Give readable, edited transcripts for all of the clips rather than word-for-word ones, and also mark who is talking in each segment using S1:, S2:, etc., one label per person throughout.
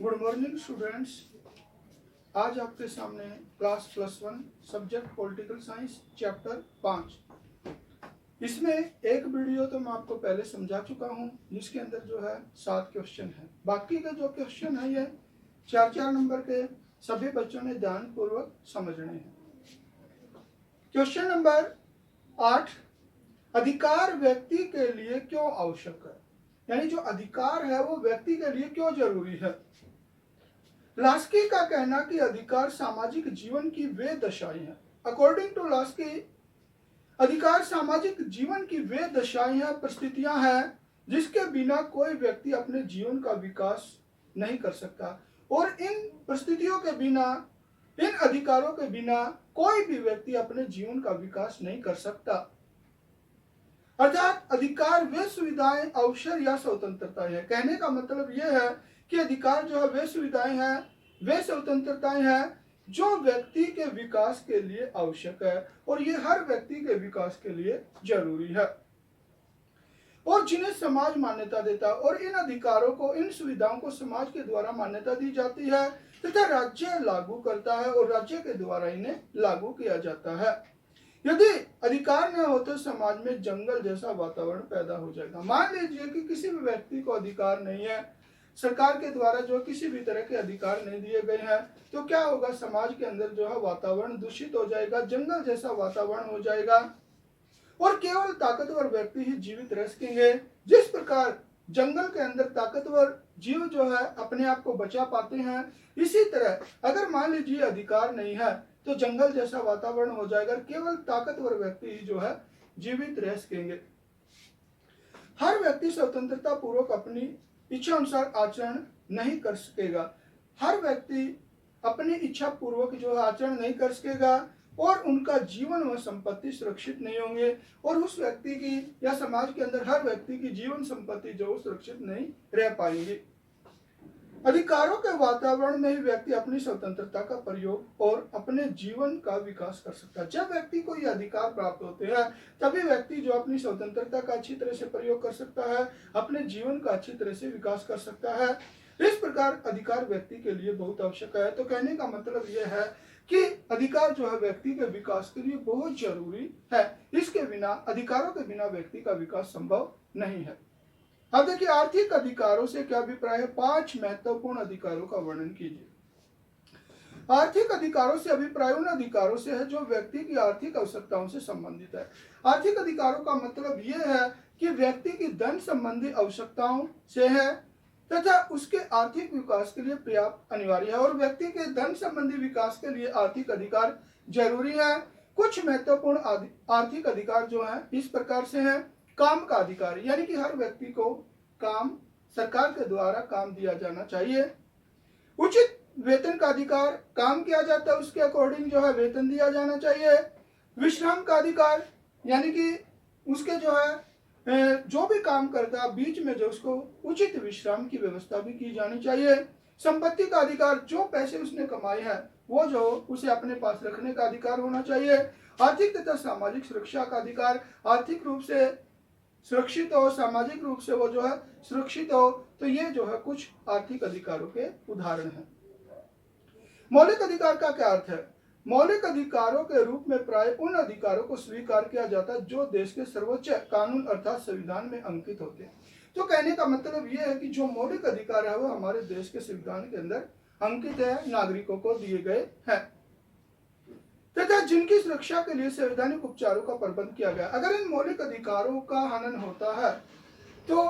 S1: Good morning students. आज आपके सामने class +1 subject political science chapter 5। इसमें एक वीडियो तो मैं आपको पहले समझा चुका हूं, जिसके अंदर जो है 7 क्वेश्चन है। बाकी के जो क्वेश्चन है ये 4-4 नंबर के सभी बच्चों ने ध्यानपूर्वक समझने हैं। क्वेश्चन नंबर 8, अधिकार व्यक्ति के लिए क्यों आवश्यक है, यानी जो अधिकार है वो व्यक्ति के लिए क्यों जरूरी है। लास्की का कहना कि अधिकार सामाजिक जीवन की वे दशाएं हैं। अकॉर्डिंग टू लास्की, अधिकार सामाजिक जीवन की वे दशाएं हैं, परिस्थितियां हैं जिसके बिना कोई व्यक्ति अपने जीवन का विकास नहीं कर सकता, और इन परिस्थितियों के बिना, इन अधिकारों के बिना कोई भी व्यक्ति अपने जीवन का विकास नहीं कर सकता। अर्थात अधिकार वे सुविधाएं, अवसर या स्वतंत्रता है। कहने का मतलब यह है कि अधिकार जो है वे सुविधाएं हैं, वे स्वतंत्रताएं हैं जो व्यक्ति के विकास के लिए आवश्यक है, और ये हर व्यक्ति के विकास के लिए जरूरी है, और जिन्हें समाज मान्यता देता है। और इन अधिकारों को, इन सुविधाओं को समाज के द्वारा मान्यता दी जाती है तथा राज्य लागू करता है, और राज्य के द्वारा इन्हें लागू किया जाता है। यदि अधिकार न हो तो समाज में जंगल जैसा वातावरण पैदा हो जाएगा। मान लीजिए कि किसी भी व्यक्ति को अधिकार नहीं है, सरकार के द्वारा जो किसी भी तरह के अधिकार नहीं दिए गए हैं, तो क्या होगा, समाज के अंदर जो है वातावरण दूषित हो जाएगा, जंगल जैसा वातावरण हो जाएगा, और केवल ताकतवर व्यक्ति ही जीवित रह सकेंगे। जिस प्रकार जंगल के अंदर ताकतवर जीव जो है अपने आप को बचा पाते हैं, इसी तरह अगर मान लीजिए अधिकार नहीं है तो जंगल जैसा वातावरण हो जाएगा, केवल ताकतवर व्यक्ति ही जो है जीवित रह सकेंगे। हर व्यक्ति स्वतंत्रता पूर्वक अपनी इच्छा अनुसार आचरण नहीं कर सकेगा। हर व्यक्ति अपनी इच्छा पूर्वक जो आचरण नहीं कर सकेगा, और उनका जीवन व संपत्ति सुरक्षित नहीं होंगे, और उस व्यक्ति की या समाज के अंदर हर व्यक्ति की जीवन संपत्ति जो सुरक्षित नहीं रह पाएंगी। अधिकारों के वातावरण में ही व्यक्ति अपनी स्वतंत्रता का प्रयोग और अपने जीवन का विकास कर सकता है। जब व्यक्ति को ये अधिकार प्राप्त होते हैं तभी व्यक्ति जो अपनी स्वतंत्रता का अच्छी तरह से प्रयोग कर सकता है, अपने जीवन का अच्छी तरह से विकास कर सकता है। इस प्रकार अधिकार व्यक्ति के लिए बहुत आवश्यक है। तो कहने का मतलब यह है कि अधिकार जो है व्यक्ति के विकास के लिए बहुत जरूरी है। इसके बिना, अधिकारों के बिना व्यक्ति का विकास संभव नहीं है। अब देखिए, आर्थिक अधिकारों से क्या अभिप्राय है। 5 महत्वपूर्ण अधिकारों का वर्णन कीजिए। आर्थिक अधिकारों से अभिप्राय उन अधिकारों से है जो व्यक्ति की आर्थिक आवश्यकताओं से संबंधित है। आर्थिक अधिकारों का मतलब यह है कि व्यक्ति की धन संबंधी आवश्यकताओं से है तथा उसके आर्थिक विकास के लिए पर्याप्त अनिवार्य है, और व्यक्ति के धन संबंधी विकास के लिए आर्थिक अधिकार जरूरी है। कुछ महत्वपूर्ण आर्थिक अधिकार जो है इस प्रकार से है। काम का अधिकार, यानी कि हर व्यक्ति को काम, सरकार के द्वारा काम दिया जाना चाहिए। उचित वेतन का अधिकार, काम किया जाता है उसके अकॉर्डिंग जो है वेतन दिया जाना चाहिए। विश्राम का अधिकार, यानी कि उसके जो है जो भी काम करता है बीच में जो उसको उचित विश्राम की व्यवस्था भी की जानी चाहिए। संपत्ति का अधिकार, जो पैसे उसने कमाए हैं वो जो उसे अपने पास रखने का अधिकार होना चाहिए। आर्थिक तथा सामाजिक सुरक्षा का अधिकार, आर्थिक रूप से सुरक्षित हो, सामाजिक रूप से वो जो है सुरक्षित हो। तो ये जो है कुछ आर्थिक अधिकारों के उदाहरण हैं। मौलिक अधिकार का क्या अर्थ है। मौलिक अधिकारों के रूप में प्राय उन अधिकारों को स्वीकार किया जाता है जो देश के सर्वोच्च कानून अर्थात संविधान में अंकित होते हैं। तो कहने का मतलब यह है कि जो मौलिक अधिकार है वो हमारे देश के संविधान के अंदर अंकित है, नागरिकों को दिए गए हैं, तथा जिनकी सुरक्षा के लिए संवैधानिक उपचारों का प्रबंध किया गया। अगर इन मौलिक अधिकारों का हनन होता है तो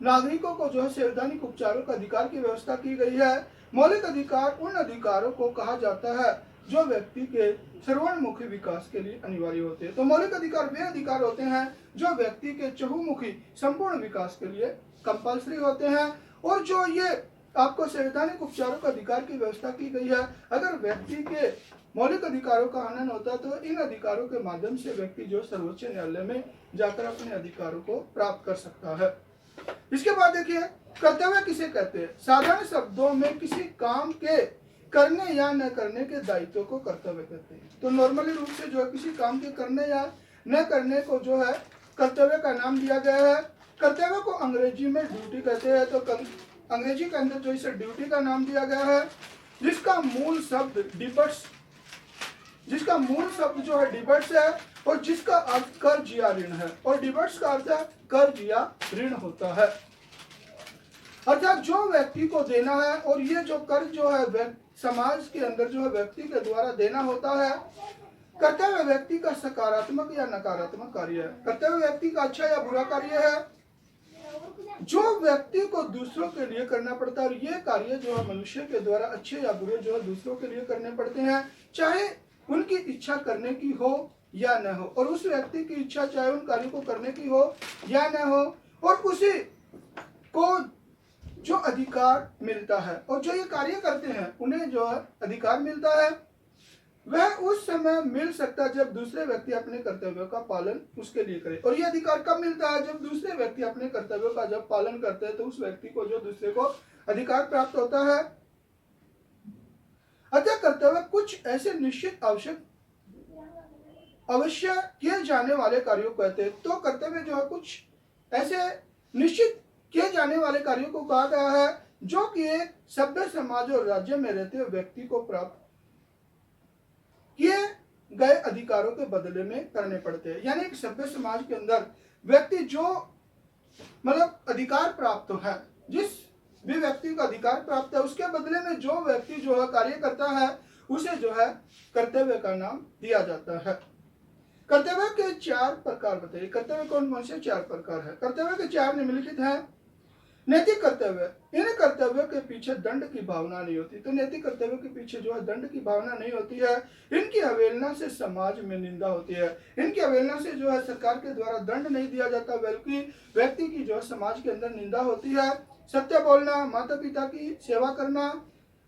S1: नागरिकों को जो है संवैधानिक उपचारों का अधिकार की व्यवस्था की गई है। मौलिक अधिकार उन अधिकारों को कहा जाता है जो व्यक्ति के सर्वोन्मुखी विकास के लिए अनिवार्य होते हैं। तो मौलिक अधिकार वे अधिकार होते हैं जो व्यक्ति के चहुमुखी संपूर्ण विकास के लिए कंपल्सरी होते हैं, और जो ये आपको संवैधानिक उपचारों का अधिकार की व्यवस्था की गई है। अगर व्यक्ति के मौलिक अधिकारों का हनन होता है तो इन अधिकारों के माध्यम से व्यक्ति जो सर्वोच्च न्यायालय में जाकर अपने अधिकारों को प्राप्त कर सकता है। इसके बाद देखिए, कर्तव्य किसे कहते हैं। साधारण शब्दों में किसी काम के करने या न करने के दायित्व को कर्तव्य कहते हैं। तो नॉर्मली रूप से जो है किसी काम के करने या न करने को जो है कर्तव्य का नाम दिया गया है। कर्तव्य को अंग्रेजी में ड्यूटी कहते हैं। तो अंग्रेजी के अंदर जो इसे ड्यूटी का नाम दिया गया है, जिसका मूल शब्द जो है डिबट्स है, और जिसका अर्थ कर्ज या ऋण है, और डिबट्स का अर्थ है कर्ज या ऋण होता है। अर्थात जो व्यक्ति को देना है, और ये जो कर्ज जो है समाज के अंदर जो है व्यक्ति के द्वारा देना होता है, कर्तव्य व्यक्ति का सकारात्मक या नकारात्मक कार्य है, कर्तव्य व्यक्ति का अच्छा या बुरा कार्य है, जो व्यक्ति को दूसरों के लिए करना पड़ता है। और ये कार्य जो है मनुष्य के द्वारा अच्छे या बुरे जो है दूसरों के लिए करने पड़ते हैं, चाहे उनकी इच्छा करने की हो या न हो, और उस व्यक्ति की इच्छा चाहे उन कार्य को करने की हो या न हो, और उसी को जो अधिकार मिलता है, और जो ये कार्य करते हैं उन्हें जो है अधिकार मिलता है, वह उस समय मिल सकता है जब दूसरे व्यक्ति अपने कर्तव्यों का पालन उसके लिए करे। और ये अधिकार कब मिलता है? जब दूसरे व्यक्ति अपने कर्तव्यों का जब पालन करते हैं, तो उस व्यक्ति को जो दूसरे को अधिकार प्राप्त होता है। अतः कर्तव्य कुछ ऐसे निश्चित अवश्य किए जाने वाले कार्यों को कहते हैं। तो कर्तव्य जो है कुछ ऐसे निश्चित किए जाने वाले कार्यों को कहा गया है, जो कि एक सभ्य समाज और राज्य में रहते हुए व्यक्ति को प्राप्त किए गए अधिकारों के बदले में करने पड़ते हैं। यानी एक सभ्य समाज के अंदर व्यक्ति जो मतलब अधिकार प्राप्त है, जिस भी व्यक्ति को अधिकार प्राप्त है, उसके बदले में जो व्यक्ति जो है कार्य करता है, उसे जो है कर्तव्य का नाम दिया जाता है। कर्तव्य के 4 प्रकार बताइए। कर्तव्य कौन कौन से 4 प्रकार है? कर्तव्य के 4 निम्नलिखित हैं। नैतिक कर्तव्य, इन कर्तव्यों के पीछे दंड की भावना नहीं होती। तो नैतिक कर्तव्यों के पीछे जो है दंड की भावना नहीं होती है। इनकी अवहेलना से समाज में निंदा होती है। इनकी अवहेलना से जो है सरकार के द्वारा दंड नहीं दिया जाता, बल्कि व्यक्ति की जो है समाज के अंदर निंदा होती है। सत्य बोलना, माता पिता की सेवा करना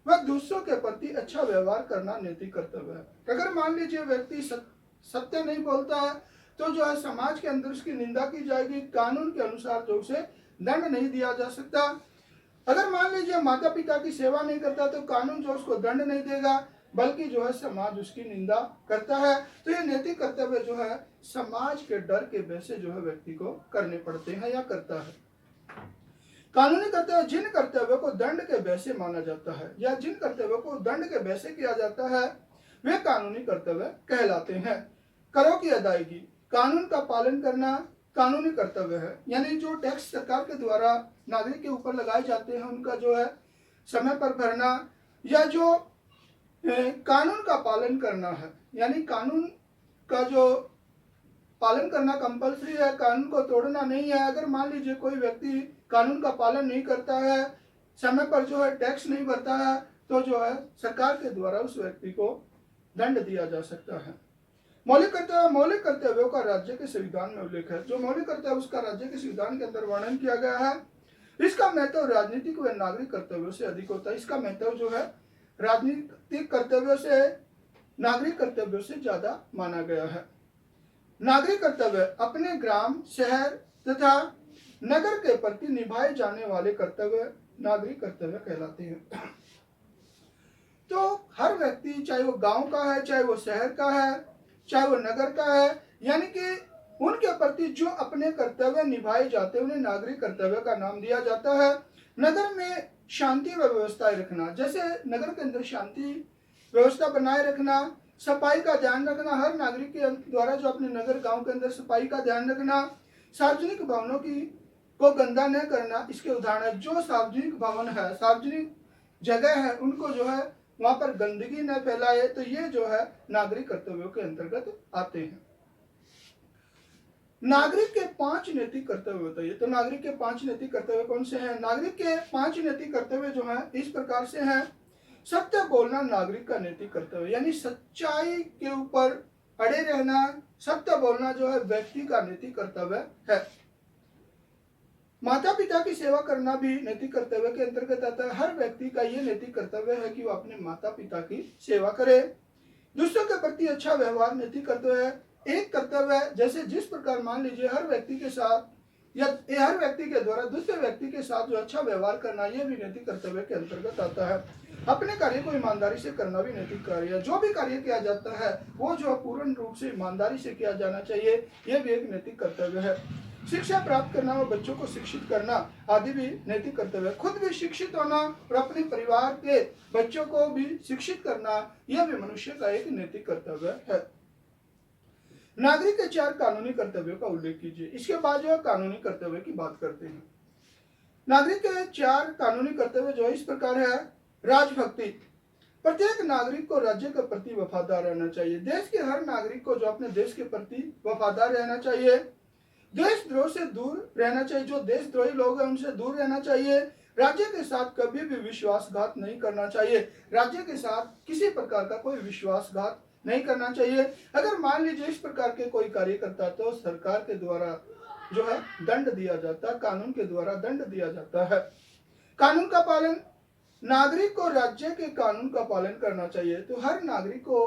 S1: व दूसरों के प्रति अच्छा व्यवहार करना नैतिक कर्तव्य है। अगर मान लीजिए व्यक्ति सत्य नहीं बोलता है, तो जो है समाज के अंदर उसकी निंदा की जाएगी, कानून के अनुसार जो उसे दंड नहीं दिया जा सकता। अगर मान लीजिए माता पिता की सेवा नहीं करता, तो कानून जो उसको दंड नहीं देगा, बल्कि जो है समाज उसकी निंदा करता है। तो ये नैतिक कर्तव्य जो है समाज के डर के वैसे जो है व्यक्ति को करने पड़ते हैं या करता है। कानूनी कर्तव्य, जिन कर्तव्यों को दंड के वैसे माना जाता है या जिन कर्तव्यों को दंड के वैसे किया जाता है, वे कानूनी कर्तव्य कहलाते हैं। करों की अदायगी, कानून का पालन करना कानूनी कर्तव्य है। यानी जो टैक्स सरकार के द्वारा नागरिक के ऊपर लगाए जाते हैं, उनका जो है समय पर भरना, या जो कानून का पालन करना है, यानी कानून का जो पालन करना कंपलसरी है, कानून को तोड़ना नहीं है। अगर मान लीजिए कोई व्यक्ति कानून का पालन नहीं करता है, समय पर जो है टैक्स नहीं भरता है, तो जो है सरकार के द्वारा उस व्यक्ति को दंड दिया जा सकता है। मौलिक कर्तव्यों का राज्य के संविधान में उल्लेख है। जो मौलिक कर्तव्य उसका राज्य के संविधान के अंदर वर्णन किया गया है। इसका महत्व राजनीतिक व नागरिक कर्तव्यों से अधिक होता है। इसका महत्व जो है राजनीतिक कर्तव्यों से नागरिक कर्तव्यों से ज्यादा माना गया है। नागरिक कर्तव्य अपने ग्राम, शहर तथा नगर के प्रति निभाए जाने वाले कर्तव्य नागरिक कर्तव्य कहलाते हैं। तो हर व्यक्ति, चाहे वो गांव का है, चाहे वो शहर का है, चाहे वो नगर का है, यानी कि उनके प्रति जो अपने कर्तव्य निभाए जाते हैं, उन्हें नागरिक कर्तव्य का नाम दिया जाता है। नगर में शांति व व्यवस्थाएं रखना, जैसे नगर के अंदर शांति व्यवस्था बनाए रखना, सफाई का ध्यान रखना, हर नागरिक के द्वारा जो अपने नगर गांव के अंदर सफाई का ध्यान रखना, सार्वजनिक भवनों को गंदा न करना, इसके उदाहरण है। जो सार्वजनिक भवन है, सार्वजनिक जगह है, उनको जो है वहां पर गंदगी न फैलाए, तो ये जो है नागरिक कर्तव्यों के अंतर्गत आते हैं। नागरिक के 5 नैतिक कर्तव्य बताइए। तो नागरिक के 5 नैतिक कर्तव्य कौन से हैं? नागरिक के 5 नैतिक कर्तव्य जो हैं इस प्रकार से हैं। सत्य बोलना नागरिक का नैतिक कर्तव्य, यानी सच्चाई के ऊपर अड़े रहना, सत्य बोलना जो है व्यक्ति का नैतिक कर्तव्य है। माता पिता की सेवा करना भी नैतिक कर्तव्य के अंतर्गत आता है। हर व्यक्ति का ये नैतिक कर्तव्य है कि वो अपने माता पिता की सेवा करे। दूसरों के प्रति अच्छा व्यवहार नैतिक कर्तव्य है। एक कर्तव्य है, जैसे जिस प्रकार मान लीजिए हर व्यक्ति के साथ या हर व्यक्ति के द्वारा दूसरे व्यक्ति के साथ जो अच्छा व्यवहार करना, ये भी नैतिक कर्तव्य के अंतर्गत आता है। अपने कार्य को ईमानदारी से करना भी नैतिक कार्य है। जो भी कार्य किया जाता है वो जो पूर्ण रूप से ईमानदारी से किया जाना चाहिए, यह भी एक नैतिक कर्तव्य है। शिक्षा प्राप्त करना और बच्चों को शिक्षित करना आदि भी नैतिक कर्तव्य है। खुद भी शिक्षित होना और अपने परिवार के बच्चों को भी शिक्षित करना, यह भी मनुष्य का एक नैतिक कर्तव्य है। नागरिक के 4 कानूनी कर्तव्यों का उल्लेख कीजिए। इसके बाद जो है कानूनी कर्तव्य की बात करते हैं। नागरिक के 4 कानूनी कर्तव्य जो है इस प्रकार है। राजभक्ति, प्रत्येक नागरिक को राज्य के प्रति वफादार रहना चाहिए। देश के हर नागरिक को जो अपने देश के प्रति वफादार रहना चाहिए। देशद्रोह से दूर रहना चाहिए, जो देशद्रोही लोग हैं उनसे दूर रहना चाहिए। राज्य के साथ कभी भी विश्वासघात नहीं करना चाहिए। राज्य के साथ किसी प्रकार का कोई विश्वासघात नहीं करना चाहिए। अगर मान लीजिए इस प्रकार के कोई कार्य करता तो सरकार के द्वारा जो है दंड दिया जाता है, कानून के द्वारा दंड दिया जाता है। कानून का पालन, नागरिक को राज्य के कानून का पालन करना चाहिए। तो हर नागरिक को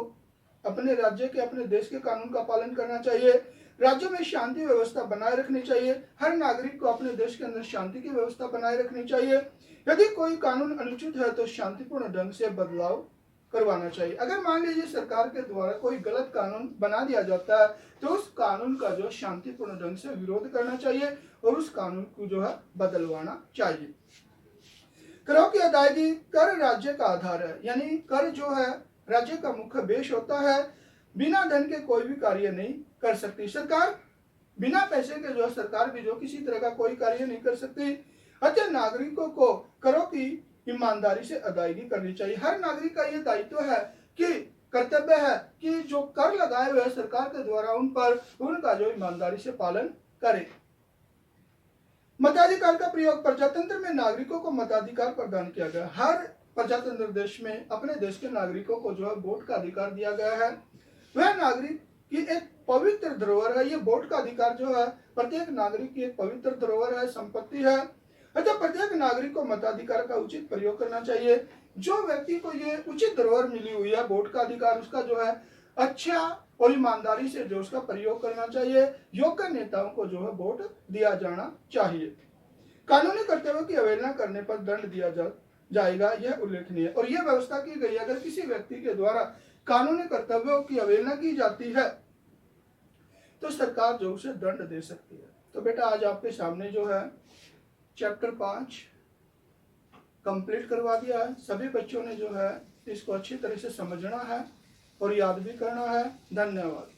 S1: अपने राज्य के, अपने देश के कानून का पालन करना चाहिए। राज्य में शांति व्यवस्था बनाए रखनी चाहिए। हर नागरिक को अपने देश के अंदर शांति की व्यवस्था बनाए रखनी चाहिए। यदि कोई कानून अनुचित है तो शांतिपूर्ण ढंग से बदलाव करवाना चाहिए। अगर मान लीजिए सरकार के द्वारा कोई गलत कानून बना दिया जाता है तो उस कानून का जो शांतिपूर्ण ढंग से विरोध करना चाहिए और उस कानून को जो है बदलवाना चाहिए। करों की अदायगी, कर राज्य का आधार है, यानी कर जो है राज्य का मुख्य बेस होता है। बिना धन के कोई भी कार्य नहीं कर सकती सरकार। बिना पैसे के जो सरकार भी जो किसी तरह का कोई कार्य नहीं कर सकती। अतः नागरिकों को करों की ईमानदारी से अदायगी करनी चाहिए। हर नागरिक का यह दायित्व है कि कर्तव्य है कि जो कर लगाए हुए सरकार के द्वारा उन पर उनका जो ईमानदारी से पालन करे। मताधिकार का प्रयोग, प्रजातंत्र में नागरिकों को मताधिकार प्रदान किया गया। हर प्रजातंत्र देश में अपने देश के नागरिकों को जो है वोट का अधिकार दिया गया है। वह नागरिक की एक पवित्र धरोहर है। ये वोट का अधिकार जो है प्रत्येक नागरिक की एक पवित्र धरोहर है, संपत्ति है। अतः प्रत्येक नागरिक को मताधिकार का उचित प्रयोग करना चाहिए। जो व्यक्ति को ये उचित धरोहर मिली हुई है वोट का अधिकार, उसका जो है अच्छा और ईमानदारी से जो उसका प्रयोग करना चाहिए। योग्य नेताओं को जो है वोट दिया जाना चाहिए। कानूनी कर्तव्यों की अवहेलना करने पर दंड दिया जाएगा, यह उल्लेखनीय है। और यह व्यवस्था की गई, अगर किसी व्यक्ति के द्वारा कानूनी कर्तव्यों की अवहेलना की जाती है तो सरकार जो उसे दंड दे सकती है। तो बेटा आज आपके सामने जो है चैप्टर 5 कंप्लीट करवा दिया है। सभी बच्चों ने जो है इसको अच्छी तरह से समझना है और याद भी करना है। धन्यवाद।